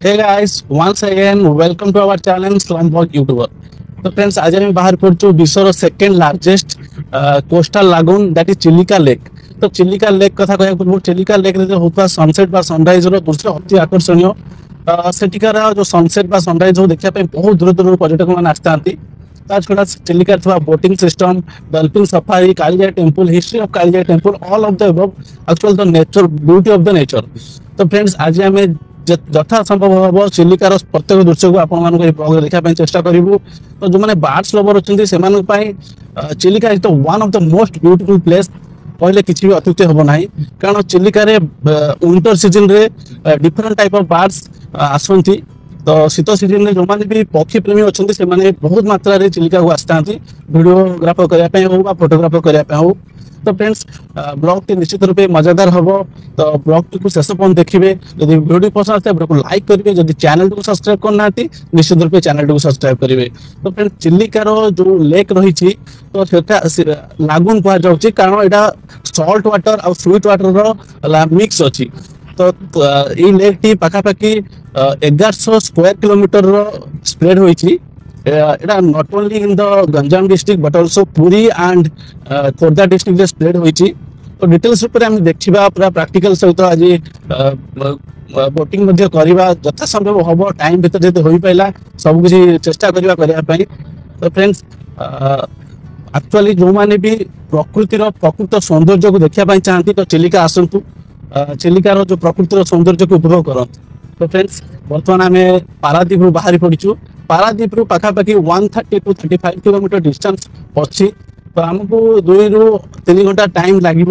Hey guys, once again welcome to our channel Slumdog YouTuber. तो friends आज हम बाहर पड़चु विश्वर सेकेंड लार्जेस्ट कोस्टल लागून दैट इज चिलिका लेक। तो चिलिका लेक कथा कहया पूर्व चिलिका लेक रे होता सनसेट बा सनराइज रो दृश्य अति आकर्षणीय। सेटिकार जो सनसेट बा सनराइज हो देखिया पे बहुत दूर दूर पर्यटक मान आस्तांती। ता छडा चिलिका थवा boating system, dolphin safari, Kalijai temple, history of Kalijai temple, all of the above actual the nature beauty of the nature. तो फ्रेंड्स आज हमें यथा संभव हम चिलिकार प्रत्येक दृश्य को आपण ब्लॉग देखा चेष्टा करूँ। तो जो मैंने बार्ड्स लवर अच्छे Chilika is the one of the most beautiful place कहले किसी भी अत्युक्ति हम ना। कारण चिलिकार विंटर सीजन रे डिफरेंट टाइप ऑफ बार्ड्स आसती। तो शीत सीजन जो मैंने भी पक्षी प्रेमी अच्छा से बहुत मात्रा चिलिका को आसता वीडियोग्राफर करने हो फोटोग्राफर करने हो। तो फ्रेंड्स ब्लॉग टी निश्चित रूपे मजादार हम। तो ब्लॉग टी शेष पर्यटन देखिए। जब वीडियो पसंद आते हैं को लाइक करेंगे, जब चैनल को सब्सक्राइब करना निश्चित रूपे चैनल को सब्सक्राइब करेंगे। तो फ्रेंड्स चिलिकार जो लेक रही तो लागून कह जाऊँगी कारण यहाँ सॉल्ट वाटर और स्वीट वाटर मिक्स अच्छी। तो ये लेक टी पाखापाखि 1100 स्क्वायर किलोमीटर स्प्रेड होती। এটা not only in the Ganjam district but also Puri and Khordha district रे स्प्रेड होईची। तो डिटेल्स ऊपर हम देखिबा पूरा प्रैक्टिकल सहित आज बोटिंग मध्ये करबा जथा संभव हबो टाइम भीतर जते होई पाइला सब कुछ चेष्टा करबा करिया पई। तो फ्रेंड्स एक्चुअली जो माने भी प्रकृत सौंदर्य को देखिया पई चाहती तो चिलिका आसंतु। चिलिकार जो प्रकृतिर सौंदर्य को उपभोग करंतु। तो फ्रेंड्स बर्तमान आम पारादीप बाहरी पड़ू। पारादीप पाखापाखि 130 to 35 किलोमीटर डिस्टेंस अच्छी। तो आमको 2 ରୁ 3 घंटा टाइम लगे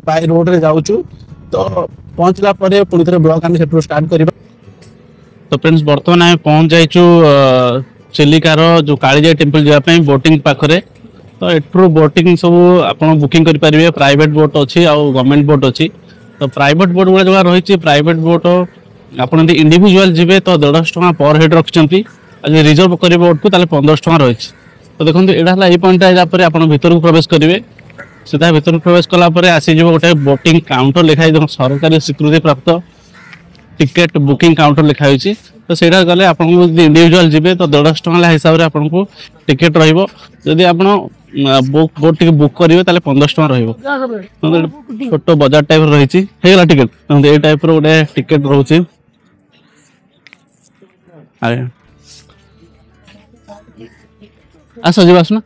बाय रोड रे जाऊँ। तो पहुँचला पुणी थे ब्लॉग आम से स्टार्ट करवा। तो फ्रेंड्स बर्तमान आम पहुँच जाइचु चिलिकार जो कालिजाई टेम्पल जावाई बोटिंग पाखरे। तो एठू बोटिंग सब आप बुकिंग करेंगे। प्राइवेट बोट अच्छी और गवर्नमेंट बोट अच्छी। तो प्राइवेट बोट गुड़ा जगह रही प्राइवेट बोट आप इंडिविजुअल जीवे तो 150 टଙ୍କା पर हेड रखिंट। रिजर्व करेंगे बोट को 1500 टଙ୍କା रही। तो देखो यहाँ ये पॉइंट आप भर को प्रवेश करेंगे। सीधा भर प्रवेश कलापर आसीज गोटे बोटिंग काउंटर लिखाई देखो सरकारी स्वीकृति प्राप्त टिकेट बुकिंग काउंटर लिखाई। तो सहीटा गले आप इंडिविजुअल जीवे तो 150 टଙ୍କା हिसाब से आपको टिकेट रही। आप बोट टिके बुक करेंगे 1500 टଙ୍କା रही। छोट बजार टाइप रहीगला टिकेट ये टाइप गोटे टिकेट रोचे। आस जी आसना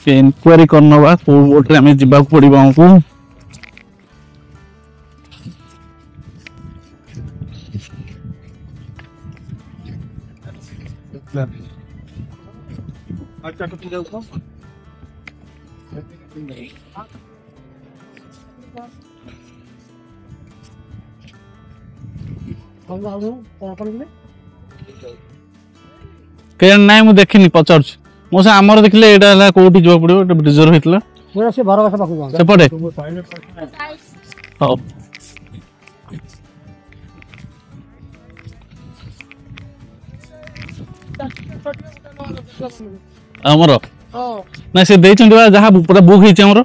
इनक्वारी करना को बोट रे जावाक पड़ो हमको। ना मुझे देखनी पचार मो से आमर देखले एटा कोठी जो पड़ो रिजर्व होइतला पूरा से 12 वर्ष पाखु से पड़े। हां आमर ना से देइ छन जहा पूरा बुक हिचे हमर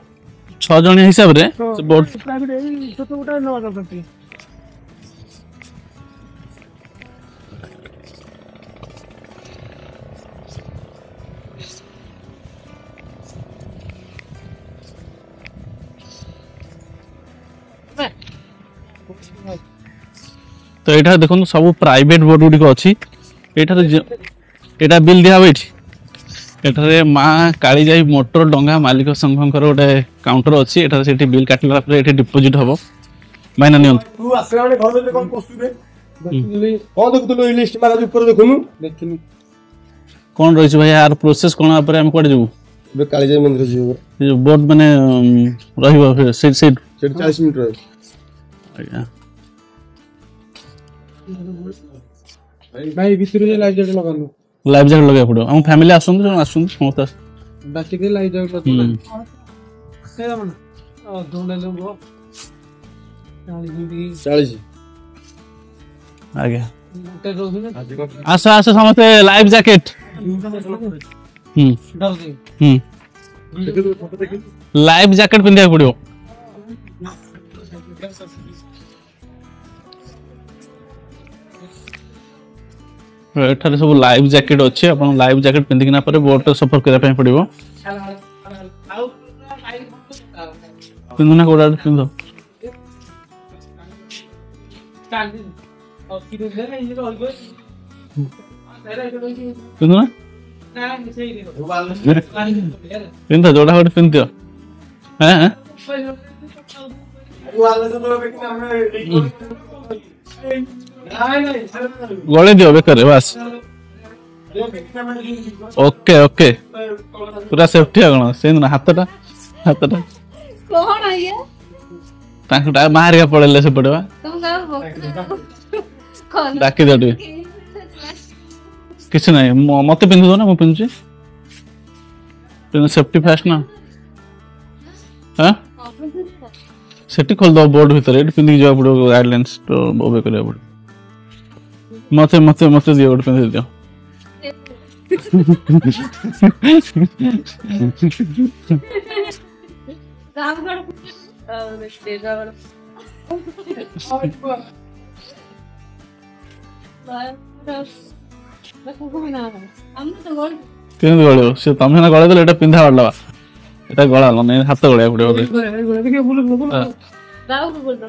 6 जण हिसाब रे बोट प्राइवेट एई छोटो गोटा नवा करते। तो यहाँ देखो सब प्राइवेट बोट गुड़िक अच्छी एटा बिल दिया एठी एठारे माँ कालीजाई मोटर डंगा मालिक संघकर गोटे काउंटर अच्छी एठारे सेठी बिल काटिला पर एठी डिपोजिट हबो माइना नियन तू आसला माने घर में कोन पोस्तु रे देखिली कोन देखुतलो ई लिस्ट मारा ऊपर देखुनु देखिनी कोन रहिछ भाई यार प्रोसेस कोन ऊपर हम कोड जबू बे कालीजाई मंदिर जीव जो बोर्ड माने रहिबो फिर से 40 मिनिट रह आज्ञा भाई भीतर जे लाइट जैकेट लगानु लाइफ जैकेट लगे पड़ो हम फैमिली आसुन आसुन समस्त बाकी के लाइट जैकेट लगानु सेरा मन आ दोंडे लोगो 40 आगे आसा आसा समस्त लाइफ जैकेट लाइफ जैकेट पिंधिया पड़ो एठारे सब लाइफ जैकेट अच्छे अपन लाइफ जैकेट पिंधिकिना परे बोट सफर करा पे पड़िबो पिंधुना कोडा पिंधो पिंधुना पिंधो जोड़ा होट पिंधियो हैं हैं गले दियो बेकर बस ओके ओके पूरा सेफ्टी आगण से हाथटा कौन है ये तांकटा मार के पड़ले से पड़वा तुम कौन डाकी दे किछ नहीं मते पिंधु दो ना मु पिंधुची पिन सेफ्टी फर्स्ट ना हां सेठी खोल दो बोर्ड भीतर एट पिंधि जा पड़ो गाइडलाइंस तो ओबे करे पड़ो मते मते मते दियो गोटे पिंधि दियो काम कर स्टेजा वाला केन गळो से तमे ना गळे देले एटा पिंधा वाडला एटा गळा नै हाथ गळया पड़ो राव बोल दो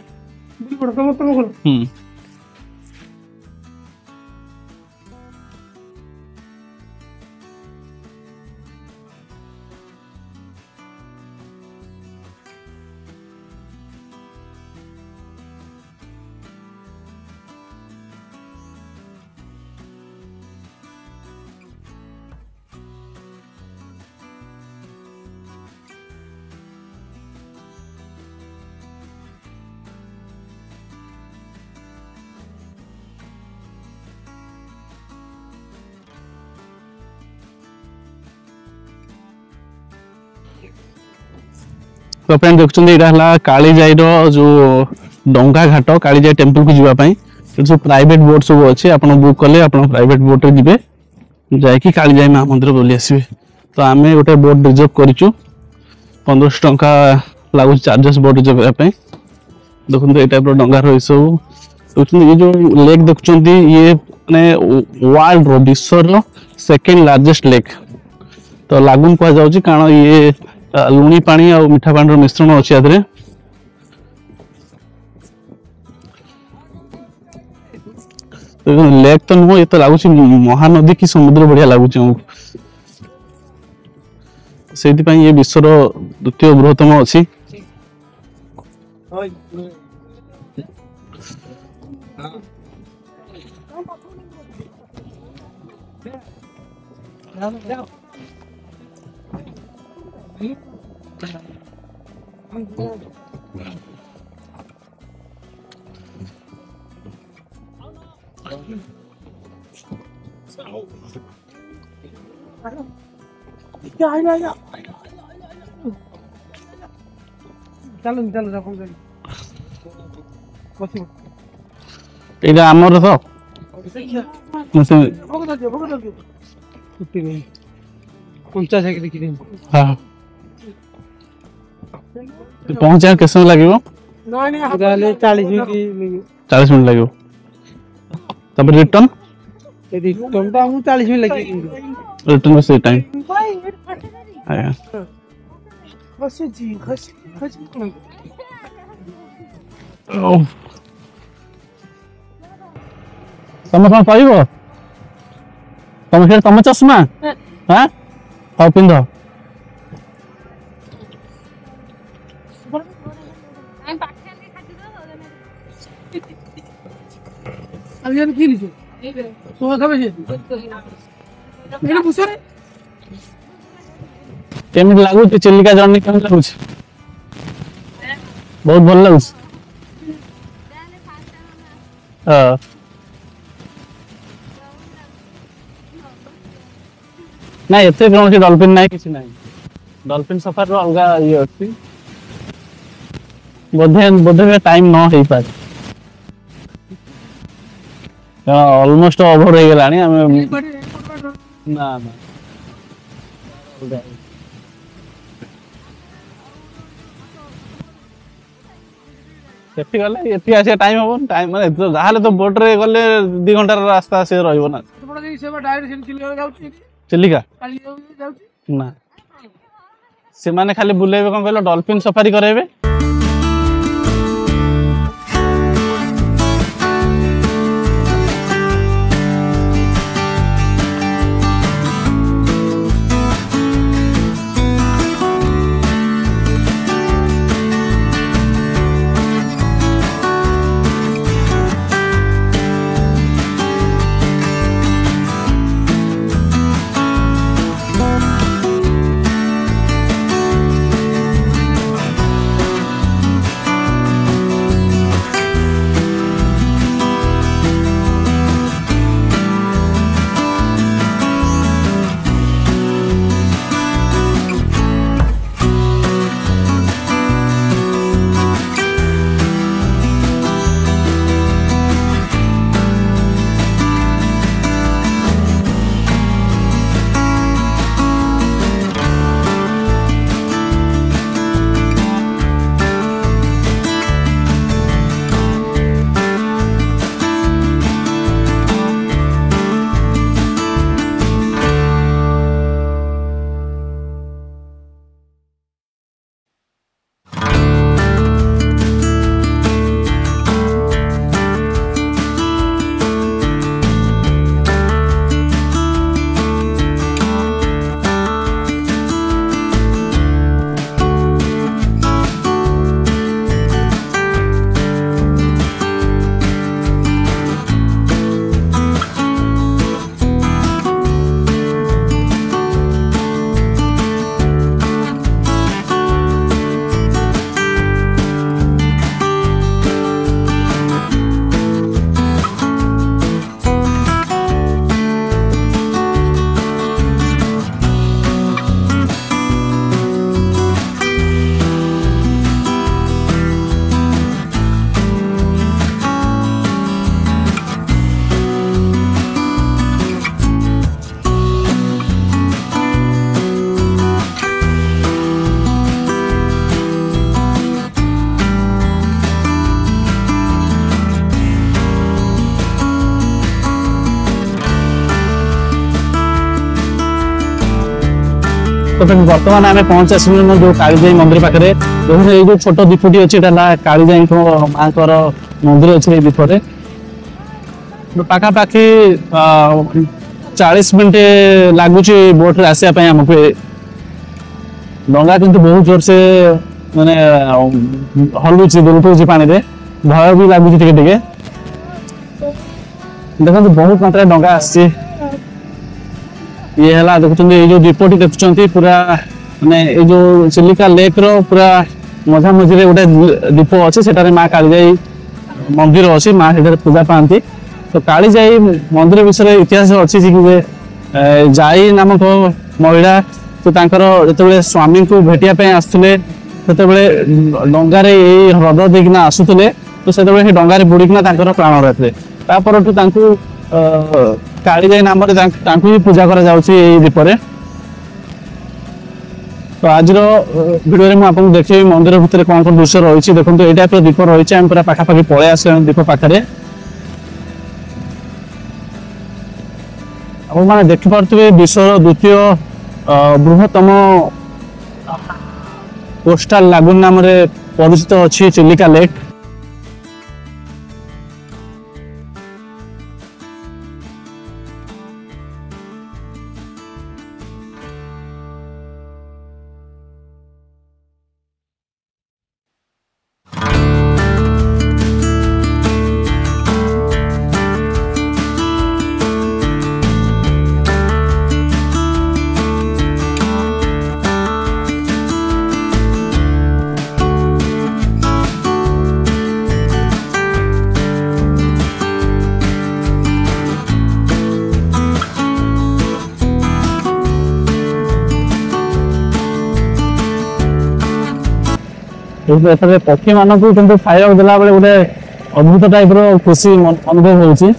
तो फ्रेंड देखुछन एटा हला कालीजाई रो जो डंगा घाट कालीजाई टेंपल को जीवा पई जो प्राइवेट बोट सब अच्छे आपण बुक कले आपण प्राइवेट बोट रे जिवे जाय कि कालीजाई मा मंदिर बोली आसीबे तो आमे गोटे बोट रिजर्व करिचु 1500 टंका लागु चार्जेस बोट रिजर्व पई देखुन ए टाइप रो डंगा रो सब देखुछन ये जो लेक देखुछन ये माने वर्ल्ड रो विश्व रो सेकंड लार्जेस्ट लेक तो लागुन को जाउची कारण ये लुणी पानी और मीठा पानी मिश्रण अच्छे आदरे तो लेक तो नुह ये तो लगुच महानदी की समुद्र बढ़िया लगुच से ये विश्वर द्वितीय बृहत्तम अच्छी चलो चलो रखो चलो बस एटा हमर तो मसे भगत दे छुट्टी नहीं 50 है देखि हां पहुंचा किस समय लागो नहीं गाले 40 मिनट 40 मिनट लागो तब रिटर्न रिटर्न तो हम 40 मिनट लगे रिटर्न से टाइम आया बस जी खस तमे पाइबो ତମ ଚଷମା ହଁ ହଉ ପିନ୍ଧ। केमिति लाଗୁଛି ଚିଲିକା ଜର୍ଣ୍ଣି କେମିତି ଲାଗୁଛି? ବହୁତ ଭଲ ଲାଗୁଛି। ना एते कौन डॉल्फिन नहीं किसी नहीं डॉल्फिन सफर रो अलगा ये अछि बोधे बोधे टाइम न होई पार ऑलमोस्ट ओवर हो गेलानी हम ना ना सेफ्टी गले एति आसे टाइम हो टाइम माने जाहाले तो बोट रे गले 2 घंटा रास्ता से रहइबो ना डायरेक्ट चिलिका जाउची चिलिका काली जाउची ना से माने खाली बुलेबे कोन कहलो डॉल्फिन सफारी करेबे तो फ्रेंड्स वर्तमान आम पहुंच आसलु जो कालीजाई मंदिर पाखे ये जो छोट दीपटी अच्छी कालीजाई माँ मंदिर अच्छे दीपरे पाखापाखि 40 मिनट लगुच बोट रे आसापी आमको डंगा किंतु बहुत जोर से माने हलुची दुलटुची पानी रे भय भी लगुच टिके टिके देखो बहुत मात्रा डंगा आसी ये है देखुं ये जो दीपटी देखुं पूरा माने ये जो चिलिका लेक रो पूरा मझा मझी गोटे दीप अच्छे से माँ कालीजाई मंदिर अच्छी माँ से पूजा पाती तो कालीजाई मंदिर विषय इतिहास अच्छी जाई नामक महिला तो जो स्वामी को भेटिया आसुले डंगार ह्रद देना आसुले तो से डंगार बुड़ीकिना प्राण रही कालीजाई नाम ही पूजा करा जाउछि एई दीपरे तो आज वीडियो में आपको देखिए मंदिर भितर कौन कौन दृश्य रही देखो तो ये दीप रही है पूरा पाखापाखि पलि आस दीप पाखे मैंने देखिपे विश्वर द्वितीय बृहत्तम कोस्टाल लागून नाम परिचित अच्छी चिलिका लेक ଏଠାରେ ପକ୍ଷୀମାନଙ୍କୁ କିନ୍ତୁ ଖାଇବାକୁ ଦେଲା ବେଳେ ଗୋଟେ ଅଦ୍ଭୁତ ଟାଇପର ଖୁସି ଅନୁଭବ ହଉଛି।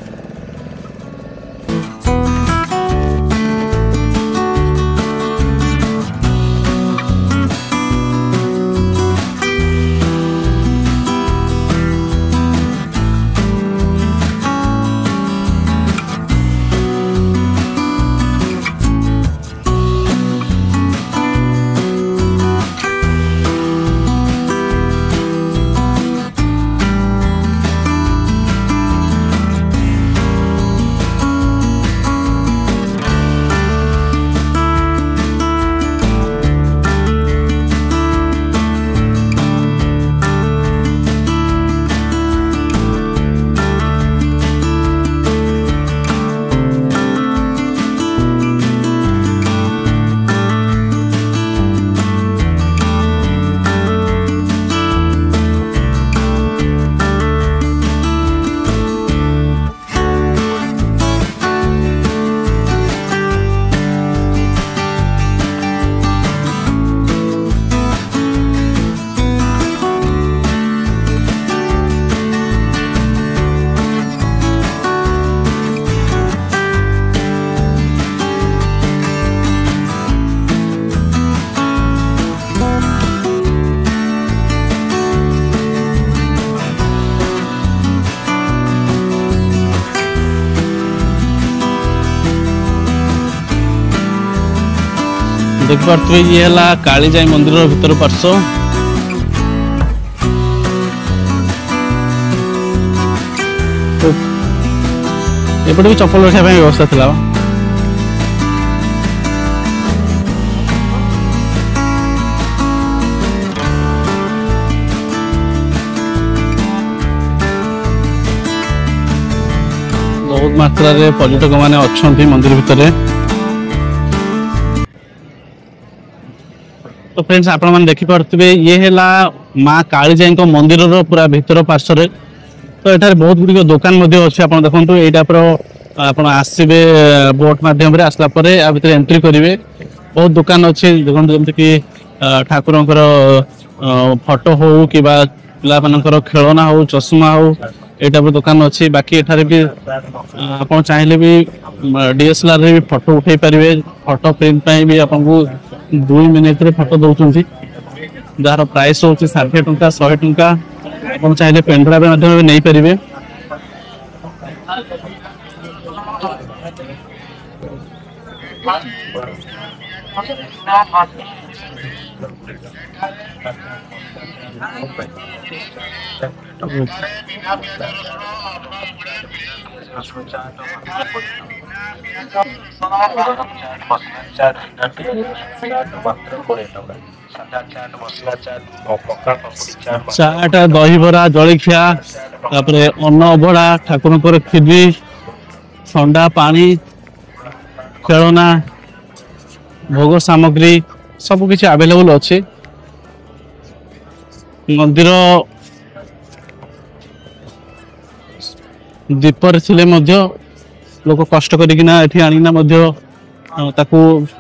देखिपे ये है कालीजाई मंदिर भीतर पार्श्व एपटे भी चप्पल रखा व्यवस्था थी। बहुत मात्रा रे पर्यटक माने अच्छी मंदिर भितर। तो फ्रेंड्स आपण मैंने देखिपे ये है माँ कालीजाई मंदिर पूरा भीतर पार्श्व। तो ये बहुत गुड़िक दुकान अच्छे आप देखो ये टाइप आसवे बोट मध्यम आसला भीतर एंट्री करेंगे। बहुत दुकान अच्छे देखो जमीक ठाकुर फोटो हो कि पिला खेलना हो चश्मा हो ये टाइप दुकान अच्छी। बाकी एठारे भी आप चाहिए भी DSLR रे भी फोटो उठे पारे। फोटो प्रिंट भी आपको 2 मिनिट रे फोटो दौरान जार प्राइस हूँ 60 टंका 100 टंका। आप चाहिए पेनड्राइव माध्यम नहीं पारे। चाट दही बरा जलखिया अन्न अभड़ा ठाकुर खीरी ठंडा पानी खेलना भोग सामग्री सब किसी अवेलेबल अच्छे। मंदिर दीपर थिले मध्य लोक कष्ट करिकिना एठी आनिना मध्य ताकू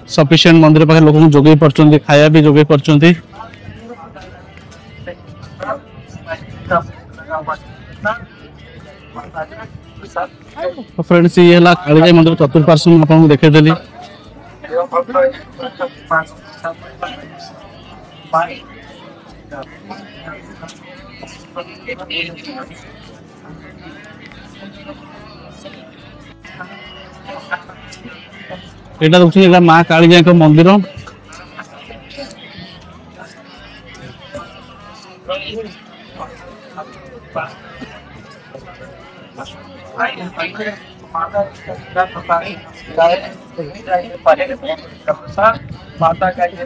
सफिशिएंट मंदिर पाखे लोक जोगई परचंती खाया भी जोगई परचंती। फ्रेंड्स ये है कालीजाई मंदिर चतुर्पार्श्व आपको देखेदेली। एटा देखुछन माँ कालीजाई मंदिर। माता का ये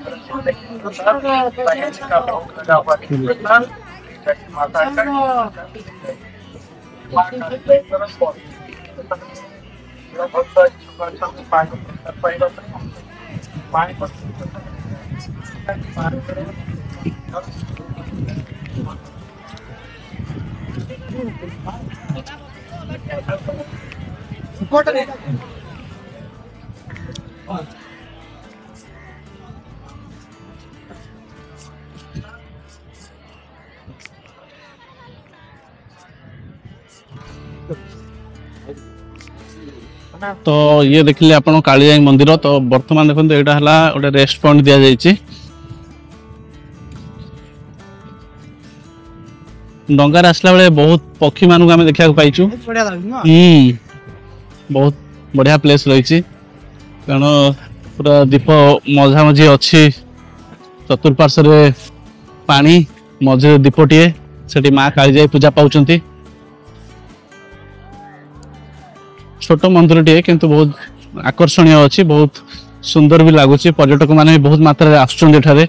तो ये देखिले आपण कालीजाई मंदिर। तो वर्तमान देखो एटा हला गोटे रेस्ट पॉइंट दिया जायछि। डंगार आसला बेले बहुत पक्षी मानू आम देखा पाइचु। बहुत बढ़िया प्लेस रही कारण पूरा दीप मझा मझी अच्छी चतुर्पार्श्व पानी मझे दीपटे से माँ कालीजाई पूजा पाउचंती। छोट मंदिर टे किंतु बहुत आकर्षणीय अच्छी बहुत सुंदर भी लगुच पर्यटक माने बहुत मात्रा आसुचंती।